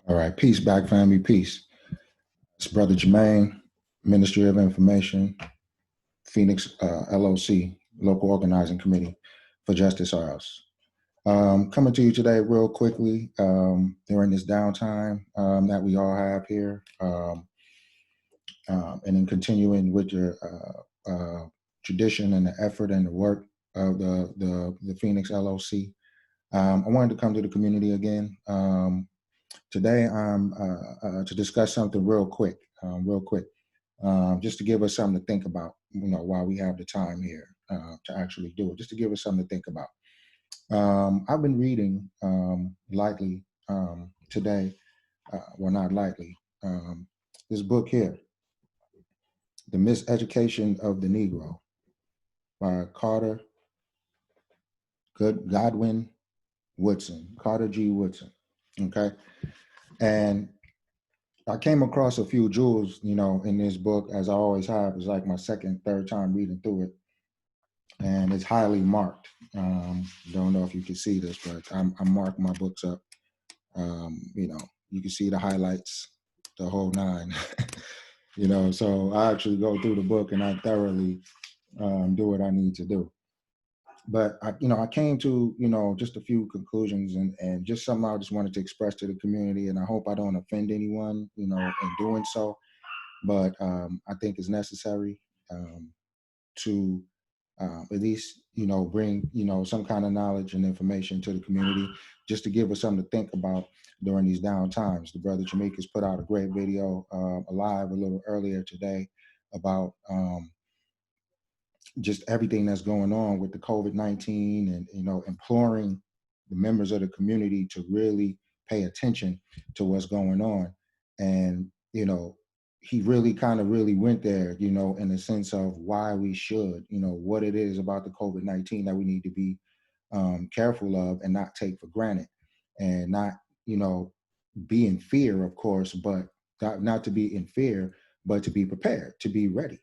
All right, peace, back family, peace. It's Brother Jermaine, Ministry of Information, Phoenix LOC, Local Organizing Committee for Justice RS. Coming to you today real quickly during this downtime that we all have here, and in continuing with your tradition and the effort and the work of the Phoenix LOC. I wanted to come to the community again. Today, to discuss something real quick, just to give us something to think about, while we have the time here to actually do it, just to give us something to think about. I've been reading lightly today, well, not lightly, this book here, The Miseducation of the Negro by Godwin Woodson, Carter G. Woodson, okay? And I came across a few jewels, in this book, as I always have. It's like my second, third time reading through it. And it's highly marked. Don't know if you can see this, but I'm marking my books up. You can see the highlights, the whole nine. So I actually go through the book and I thoroughly do what I need to do. But I came to, just a few conclusions and just something I just wanted to express to the community. And I hope I don't offend anyone, in doing so. But I think it's necessary to at least, bring, some kind of knowledge and information to the community, just to give us something to think about during these down times. The brother Jamaica's put out a great video live a little earlier today about just everything that's going on with the COVID-19 and, imploring the members of the community to really pay attention to what's going on. And, he really kind of really went there, in the sense of why we should, what it is about the COVID-19 that we need to be careful of and not take for granted, and not, be in fear, of course, but not to be in fear, but to be prepared, to be ready.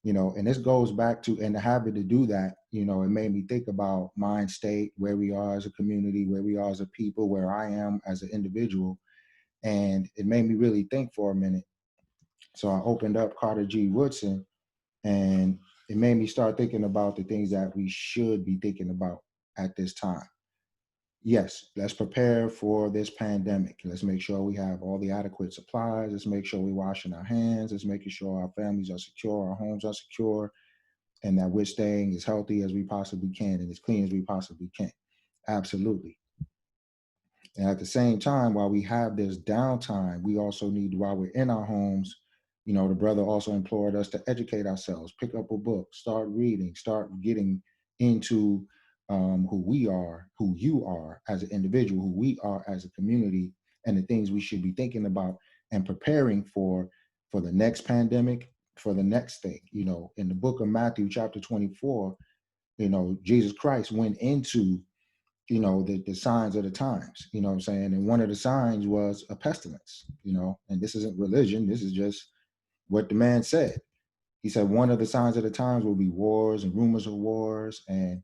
And this goes back to, and the habit to do that, it made me think about mind state, where we are as a community, where we are as a people, where I am as an individual. And it made me really think for a minute. So I opened up Carter G. Woodson, and it made me start thinking about the things that we should be thinking about at this time. Yes, let's prepare for this pandemic. Let's make sure we have all the adequate supplies. Let's make sure we're washing our hands. Let's making sure our families are secure, our homes are secure, and that we're staying as healthy as we possibly can and as clean as we possibly can. Absolutely. And at the same time, while we have this downtime, we also need, while we're in our homes, the brother also implored us to educate ourselves, pick up a book, start reading, start getting into who we are, who you are as an individual, who we are as a community, and the things we should be thinking about and preparing for the next pandemic, for the next thing. In the book of Matthew, chapter 24, Jesus Christ went into the signs of the times, what I'm saying? And one of the signs was a pestilence, and this isn't religion. This is just what the man said. He said, one of the signs of the times will be wars and rumors of wars, and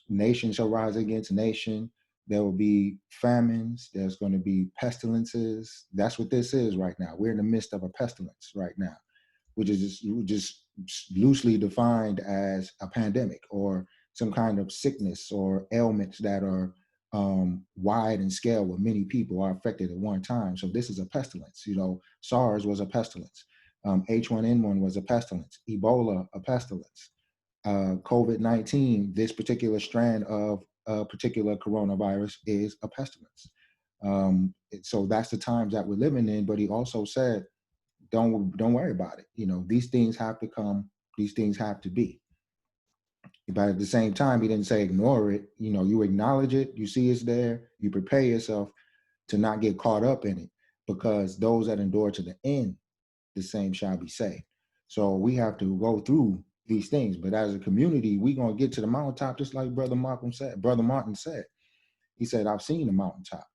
nation shall rise against nation. There will be famines. There's going to be pestilences. That's what this is right now. We're in the midst of a pestilence right now, which is just loosely defined as a pandemic or some kind of sickness or ailments that are wide in scale, where many people are affected at one time. So this is a pestilence. SARS was a pestilence. H1N1 was a pestilence. Ebola, a pestilence. COVID-19, this particular strand of a particular coronavirus, is a pestilence. So that's the times that we're living in. But he also said, don't worry about it. These things have to come. These things have to be. But at the same time, he didn't say ignore it. You acknowledge it. You see it's there. You prepare yourself to not get caught up in it, because those that endure to the end, the same shall be saved. So we have to go through these things. But as a community, we're going to get to the mountaintop, just like Brother Martin said. He said, I've seen the mountaintop.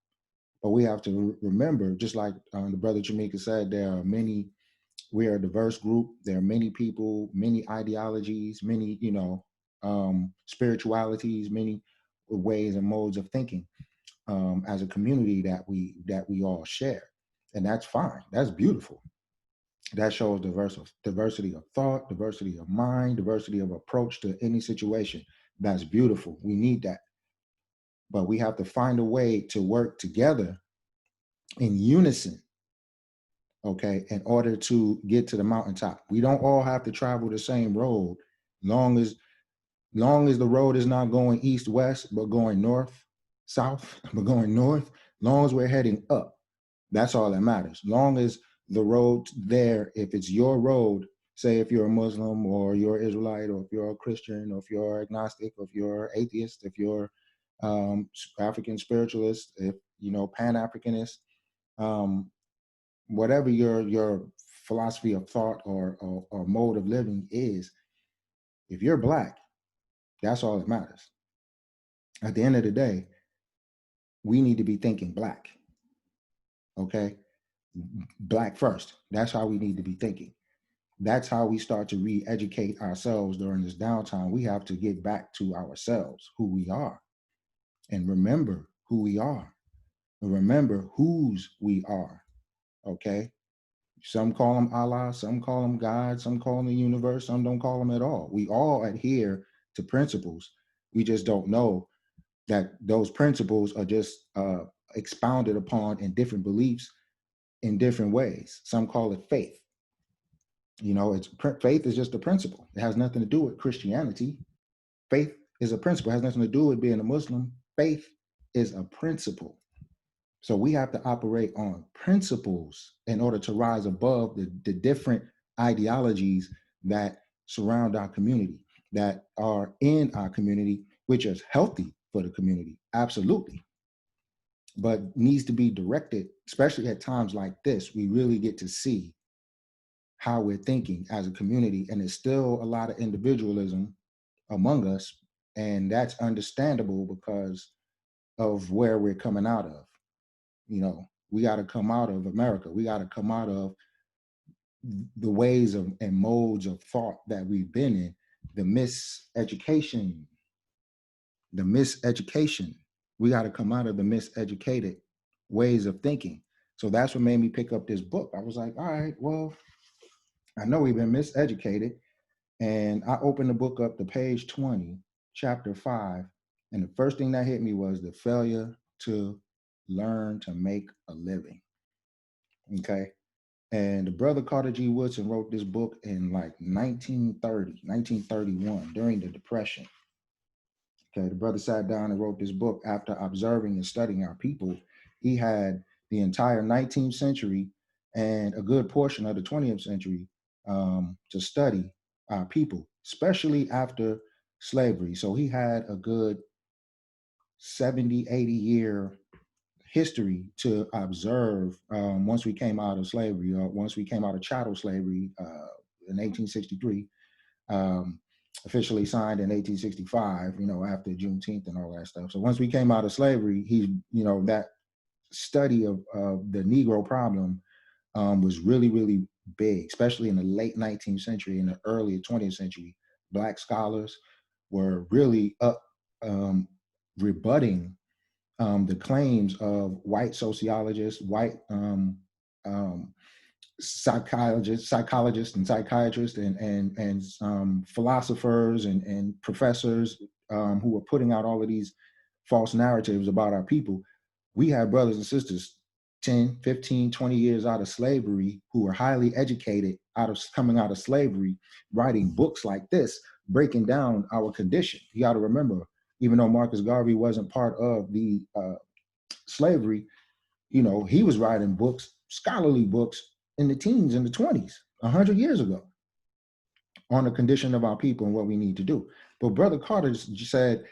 But we have to remember, just like the brother Jamaica said, we are a diverse group. There are many people, many ideologies, many, spiritualities, many ways and modes of thinking as a community that we all share. And that's fine. That's beautiful. That shows diversity of thought, diversity of mind, diversity of approach to any situation. That's beautiful. We need that. But we have to find a way to work together in unison, okay, in order to get to the mountaintop. We don't all have to travel the same road, long as the road is not going east west, but going north south, but going north. Long as we're heading up, that's all that matters. Long as the road there, if it's your road, say if you're a Muslim or you're Israelite, or if you're a Christian, or if you're agnostic, or if you're atheist, if you're African spiritualist, if Pan-Africanist, um, whatever your philosophy of thought or mode of living is, if you're Black, that's all that matters. At the end of the day, we need to be thinking Black, okay? Black first. That's how we need to be thinking. That's how we start to re-educate ourselves during this downtime. We have to get back to ourselves, who we are, and remember who we are, and remember whose we are, okay? Some call them Allah, some call them God, some call them the universe, some don't call them at all. We all adhere to principles. We just don't know that those principles are just expounded upon in different beliefs in different ways. Some call it faith. Faith is just a principle. It has nothing to do with Christianity. Faith is a principle. It has nothing to do with being a Muslim. Faith is a principle. So we have to operate on principles in order to rise above the different ideologies that surround our community, that are in our community, which is healthy for the community, absolutely, but needs to be directed, especially at times like this. We really get to see how we're thinking as a community, and there's still a lot of individualism among us, and that's understandable because of where we're coming out of. We got to come out of America. We got to come out of the ways of and modes of thought that we've been in, the miseducation. We got to come out of the miseducated ways of thinking. So that's what made me pick up this book. I was like, all right, well, I know we've been miseducated. And I opened the book up to page 20, chapter 5. And the first thing that hit me was the failure to learn to make a living. Okay. And the brother Carter G. Woodson wrote this book in like 1931 during the Depression. Okay. The brother sat down and wrote this book after observing and studying our people. He had the entire 19th century and a good portion of the 20th century to study our people, especially after slavery. So he had a good 70, 80-year history to observe once we came out of slavery, or once we came out of chattel slavery in 1863, officially signed in 1865, after Juneteenth and all that stuff. So once we came out of slavery, that study of the Negro problem was really, really big, especially in the late 19th century and the early 20th century. Black scholars were really up rebutting the claims of white sociologists, white psychologists and psychiatrists and philosophers and professors who were putting out all of these false narratives about our people. We had brothers and sisters 10, 15, 20 years out of slavery who were highly educated coming out of slavery, writing books like this, breaking down our condition. You got to remember, even though Marcus Garvey wasn't part of the slavery, he was writing books, scholarly books, in the teens, in the 20s, 100 years ago, on the condition of our people and what we need to do. But Brother Carter said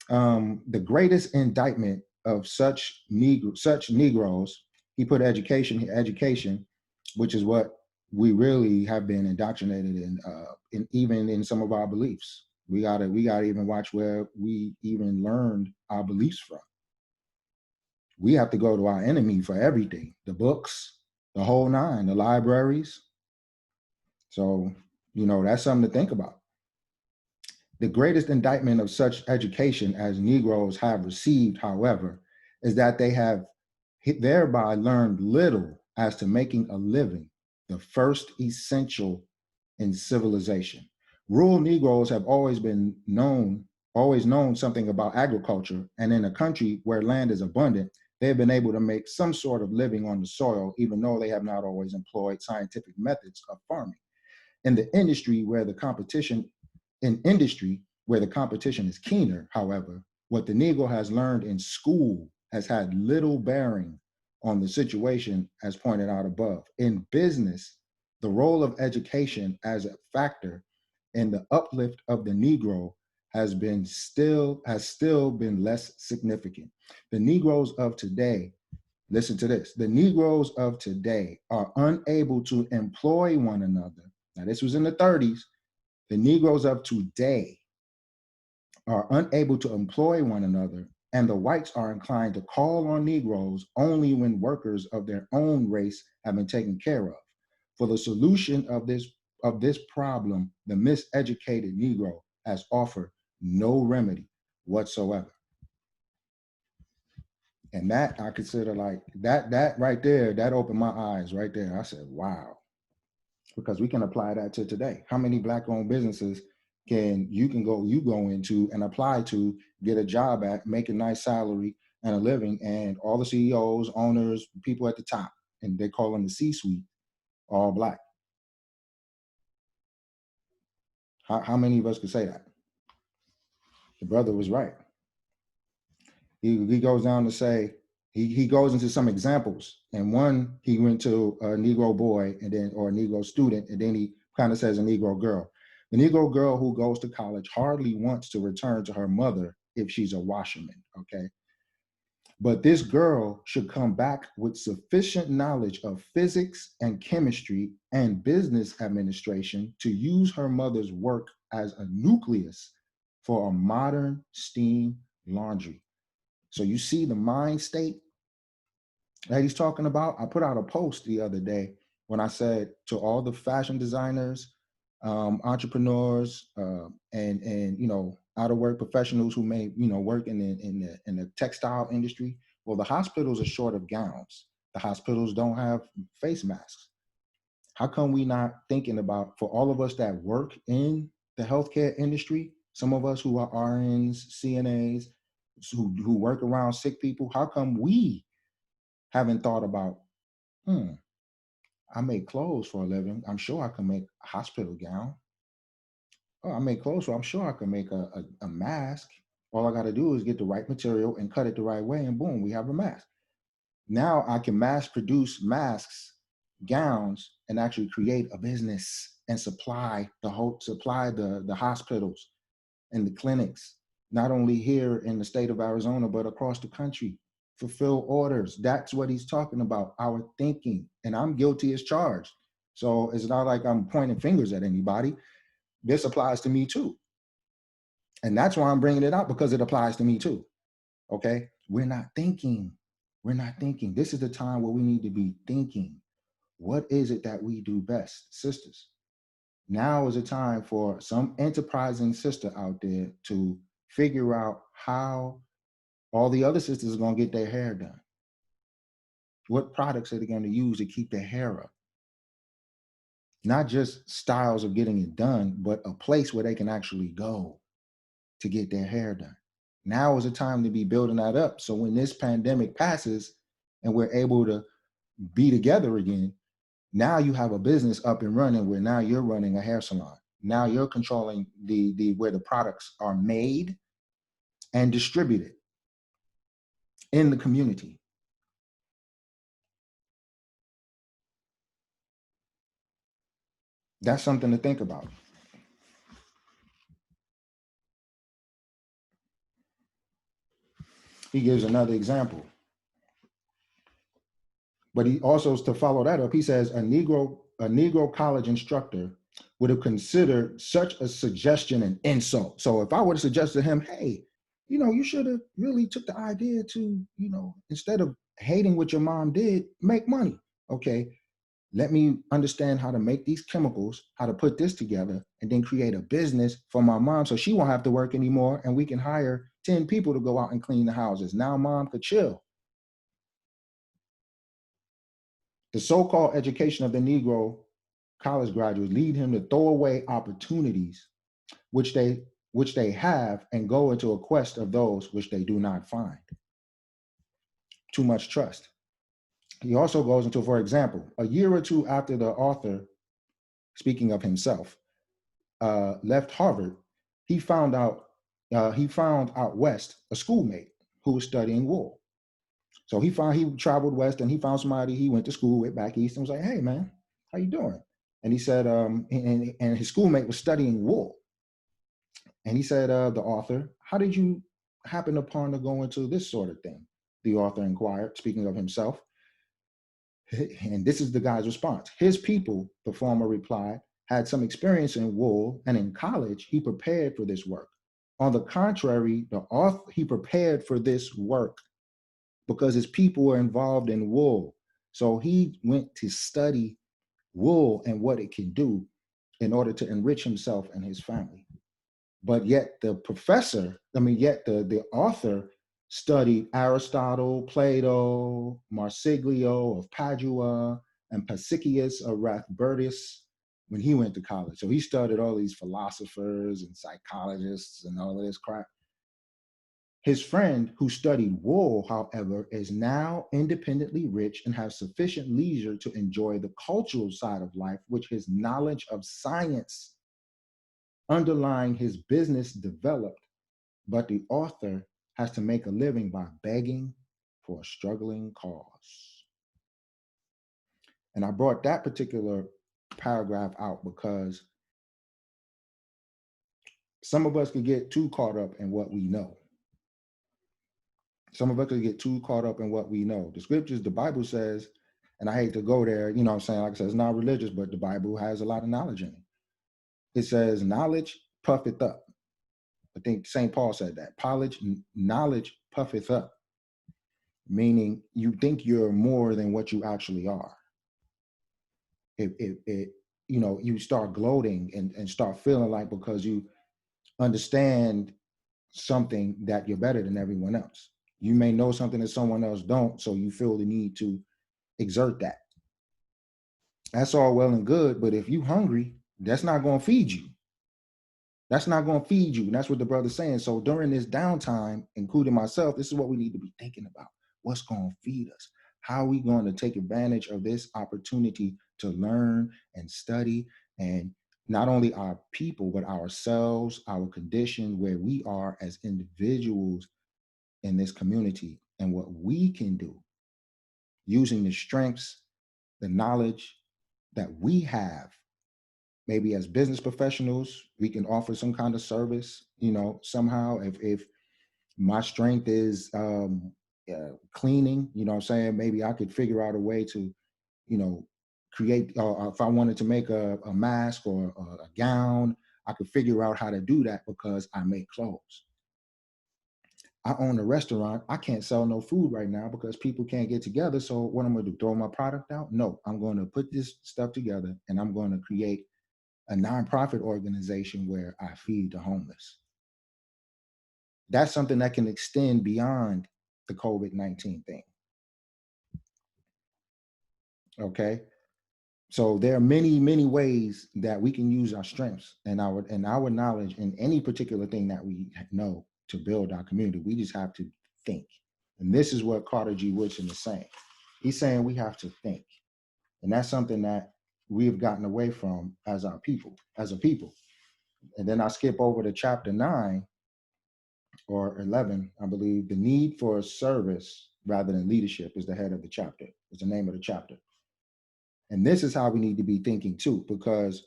the greatest indictment of such Negroes, he put education, which is what we really have been indoctrinated in even in some of our beliefs. We gotta even watch where we even learned our beliefs from. We have to go to our enemy for everything, the books, the whole nine, the libraries. So, that's something to think about. The greatest indictment of such education as Negroes have received, however, is that they have thereby learned little as to making a living the first essential in civilization. Rural Negroes have always known something about agriculture, and in a country where land is abundant, they have been able to make some sort of living on the soil, even though they have not always employed scientific methods of farming. In the industry where the competition in industry where the competition is keener, however, what the Negro has learned in school has had little bearing on the situation as pointed out above. In business, the role of education as a factor in the uplift of the Negro has still been less significant. The Negroes of today, listen to this, the Negroes of today are unable to employ one another. Now, this was in the 30s. The Negroes of today are unable to employ one another, and the whites are inclined to call on Negroes only when workers of their own race have been taken care of. For the solution of this problem, the miseducated Negro has offered no remedy whatsoever. And that I consider like that right there, that opened my eyes right there. I said, wow. Because we can apply that to today. How many Black-owned businesses you go into and apply to get a job at, make a nice salary and a living, and all the CEOs, owners, people at the top, and they call them the C-suite, all Black. How many of us could say that? The brother was right. He goes down to say, he goes into some examples, and one, he went to a Negro boy and then, or a Negro student, and then he kind of says a Negro girl. The Negro girl who goes to college hardly wants to return to her mother if she's a washerman, okay? But this girl should come back with sufficient knowledge of physics and chemistry and business administration to use her mother's work as a nucleus for a modern steam laundry. So you see the mind state that he's talking about. I put out a post the other day when I said to all the fashion designers, entrepreneurs, and out of work professionals who may work in the textile industry. Well, the hospitals are short of gowns. The hospitals don't have face masks. How come we not thinking about, for all of us that work in the healthcare industry, some of us who are RNs, CNAs, who work around sick people, how come we haven't thought about, I make clothes for a living. I'm sure I can make a hospital gown. Oh, I make clothes, so I'm sure I can make a mask. All I got to do is get the right material and cut it the right way, and boom, we have a mask. Now I can mass produce masks, gowns, and actually create a business and supply the hospitals and the clinics, not only here in the state of Arizona, but across the country. Fulfill orders. That's what he's talking about, our thinking. And I'm guilty as charged. So it's not like I'm pointing fingers at anybody. This applies to me too. And that's why I'm bringing it out, because it applies to me too. Okay? We're not thinking. We're not thinking. This is the time where we need to be thinking. What is it that we do best, sisters? Now is a time for some enterprising sister out there to figure out how all the other sisters are going to get their hair done. What products are they going to use to keep their hair up? Not just styles of getting it done, but a place where they can actually go to get their hair done. Now is a time to be building that up. So when this pandemic passes and we're able to be together again, now you have a business up and running where now you're running a hair salon. Now you're controlling the where the products are made and distributed in the community. That's something to think about. He gives another example. But he also, to follow that up, he says a Negro college instructor would have considered such a suggestion an insult. So if I would have suggested to him, hey, you should have really took the idea to, instead of hating what your mom did, make money. Okay, let me understand how to make these chemicals, how to put this together, and then create a business for my mom so she won't have to work anymore, and we can hire 10 people to go out and clean the houses. Now mom could chill. The so-called education of the Negro college graduates lead him to throw away opportunities which they have and go into a quest of those which they do not find. Too much trust. He also goes into, for example, a year or two after the author, speaking of himself, left Harvard, he found out west a schoolmate who was studying wool. So he traveled west and he found somebody he went to school with back east and was like, "Hey man, how you doing?" And he said, and his schoolmate was studying wool. And he said, the author, "How did you happen upon to go into this sort of thing?" The author inquired, speaking of himself. And this is the guy's response. His people, the farmer replied, had some experience in wool, and in college, he prepared for this work. On the contrary, the author, he prepared for this work because his people were involved in wool. So he went to study wool and what it can do in order to enrich himself and his family. But yet the author studied Aristotle, Plato, Marsiglio of Padua, and Pacifius of Rathburtis when he went to college. So he studied all these philosophers and psychologists and all of this crap. His friend who studied wool, however, is now independently rich and has sufficient leisure to enjoy the cultural side of life, which his knowledge of science underlying his business developed, but the author has to make a living by begging for a struggling cause. And I brought that particular paragraph out because some of us could get too caught up in what we know. Some of us could get too caught up in what we know. The scriptures, the Bible says, and I hate to go there, you know what I'm saying? Like I said, it's not religious, but the Bible has a lot of knowledge in it. It says, knowledge puffeth up. I think St. Paul said that. Knowledge puffeth up, meaning you think you're more than what you actually are. You start gloating and start feeling like because you understand something that you're better than everyone else. You may know something that someone else don't, so you feel the need to exert that. That's all well and good, but if you're hungry, that's not going to feed you. That's not going to feed you. And that's what the brother's saying. So during this downtime, including myself, this is what we need to be thinking about. What's going to feed us? How are we going to take advantage of this opportunity to learn and study, and not only our people, but ourselves, our condition, where we are as individuals in this community, and what we can do using the strengths, the knowledge that we have. Maybe as business professionals, we can offer some kind of service, somehow. If my strength is cleaning, you know what I'm saying? Maybe I could figure out a way to, create, if I wanted to make a mask or a gown, I could figure out how to do that because I make clothes. I own a restaurant. I can't sell no food right now because people can't get together. So what I'm going to do, throw my product out? No, I'm going to put this stuff together and I'm going to create a nonprofit organization where I feed the homeless. That's something that can extend beyond the COVID-19 thing. Okay. So there are many, many ways that we can use our strengths and our knowledge in any particular thing that we know to build our community. We just have to think. And this is what Carter G. Woodson is saying. He's saying we have to think. And that's something that we've gotten away from as a people. And then I skip over to chapter 9 or 11, I believe. The need for service rather than leadership is the head of the chapter, is the name of the chapter. And this is how we need to be thinking too, because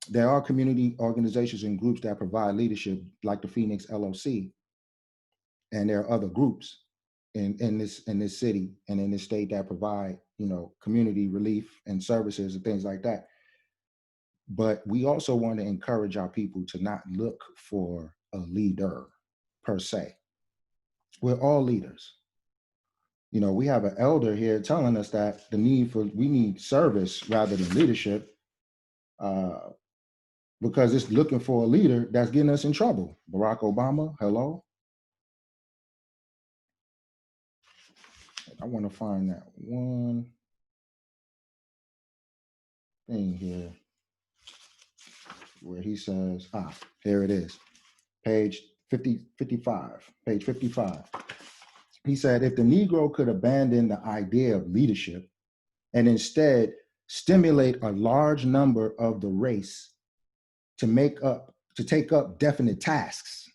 there are community organizations and groups that provide leadership, like the Phoenix LOC, and there are other groups in this city and in this state that provide, community relief and services and things like that. But we also want to encourage our people to not look for a leader per se. We're all leaders. We have an elder here telling us that we need service rather than leadership, because it's looking for a leader that's getting us in trouble. Barack Obama, hello. I want to find that one. thing here where he says, here it is, page 55, page 55. He said, if the Negro could abandon the idea of leadership and instead stimulate a large number of the race to take up definite tasks.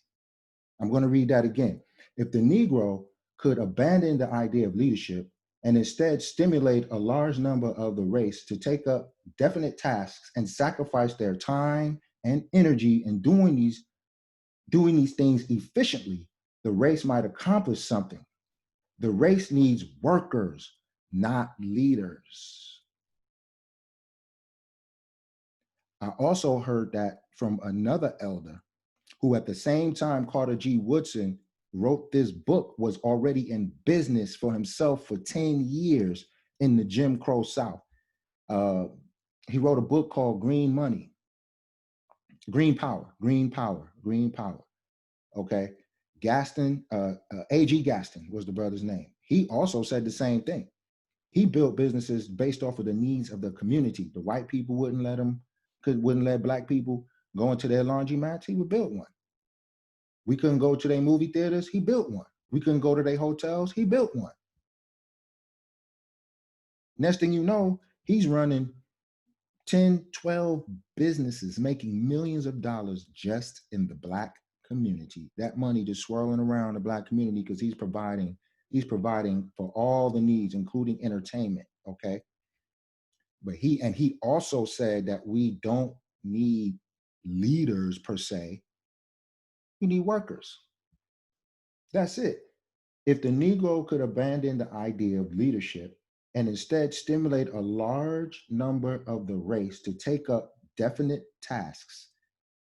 I'm going to read that again. If the Negro could abandon the idea of leadership and instead stimulate a large number of the race to take up definite tasks and sacrifice their time and energy in doing these things efficiently, the race might accomplish something. The race needs workers, not leaders. I also heard that from another elder who at the same time Carter G. Woodson wrote this book, was already in business for himself for 10 years in the Jim Crow South. He wrote a book called Green Money, Green Power, Green Power, Green Power. Okay. Gaston, A.G. Gaston was the brother's name. He also said the same thing. He built businesses based off of the needs of the community. The white people wouldn't let black people go into their laundromats. He would build one. We couldn't go to their movie theaters. He built one. We couldn't go to their hotels. He built one. Next thing you know, he's running 10, 12 businesses, making millions of dollars just in the black community. That money just swirling around the black community because he's providing for all the needs, including entertainment. Okay. But he also said that we don't need leaders per se. We need workers. That's it. If the Negro could abandon the idea of leadership and instead stimulate a large number of the race to take up definite tasks,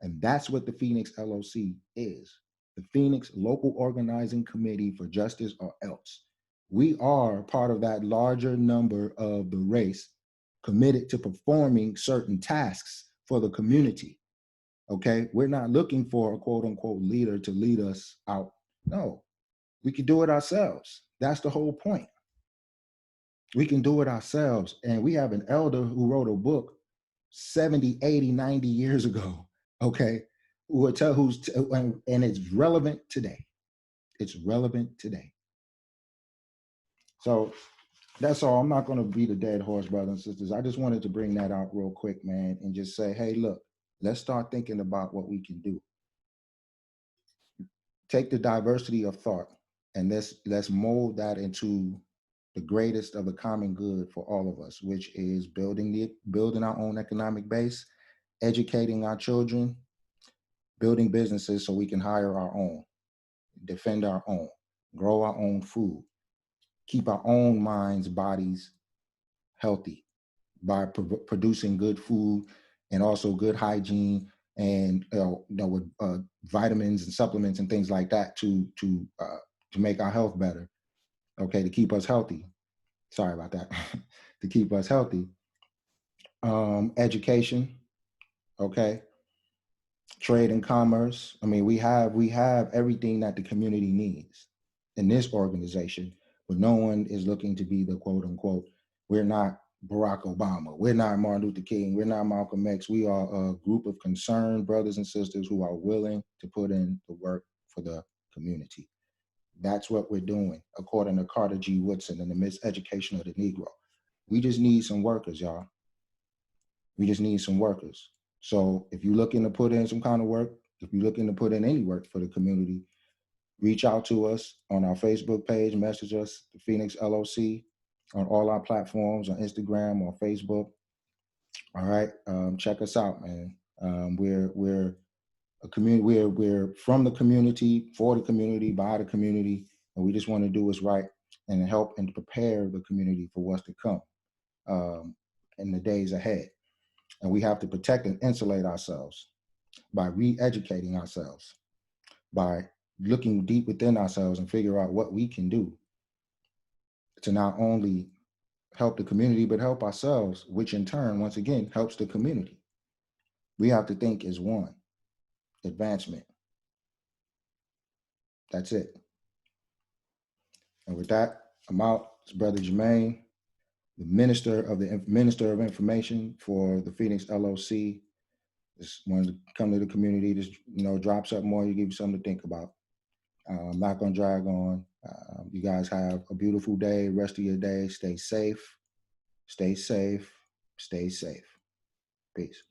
and that's what the Phoenix LOC is, the Phoenix Local Organizing Committee for Justice or Else. We are part of that larger number of the race committed to performing certain tasks for the community. Okay, we're not looking for a quote unquote leader to lead us out. No, we can do it ourselves. That's the whole point. We can do it ourselves. And we have an elder who wrote a book 70, 80, 90 years ago, okay, who will tell and it's relevant today. It's relevant today. So that's all. I'm not going to beat a dead horse, brothers and sisters. I just wanted to bring that out real quick, man, and just say, hey, look, let's start thinking about what we can do. Take the diversity of thought and let's mold that into the greatest of the common good for all of us, which is building our own economic base, educating our children, building businesses so we can hire our own, defend our own, grow our own food, keep our own minds, bodies healthy by producing good food and also good hygiene and with vitamins and supplements and things like that to make our health better. Okay, to keep us healthy. Sorry about that. To keep us healthy. Education. Okay. Trade and commerce. I mean, we have everything that the community needs in this organization, but no one is looking to be the quote unquote. We're not Barack Obama. We're not Martin Luther King. We're not Malcolm X. We are a group of concerned brothers and sisters who are willing to put in the work for the community. That's what we're doing, according to Carter G. Woodson and the Miseducation of the Negro. We just need some workers, y'all. We just need some workers. So if you're looking to put in some kind of work, if you're looking to put in any work for the community, reach out to us on our Facebook page, message us, the Phoenix LOC, on all our platforms, on Instagram, on Facebook. All right, check us out, man. We're a community. We're from the community, for the community, by the community, and we just want to do what's right and help and prepare the community for what's to come in the days ahead. And we have to protect and insulate ourselves by re-educating ourselves, by looking deep within ourselves and figure out what we can do to not only help the community, but help ourselves, which in turn, once again, helps the community. We have to think as one. Advancement. That's it. And with that, I'm out. It's Brother Jermaine. the minister of information for the Phoenix LOC. Just wanted to come to the community, just drop something more, you give you something to think about. I'm not gonna drag on. You guys have a beautiful day, rest of your day. Stay safe, stay safe, stay safe. Peace.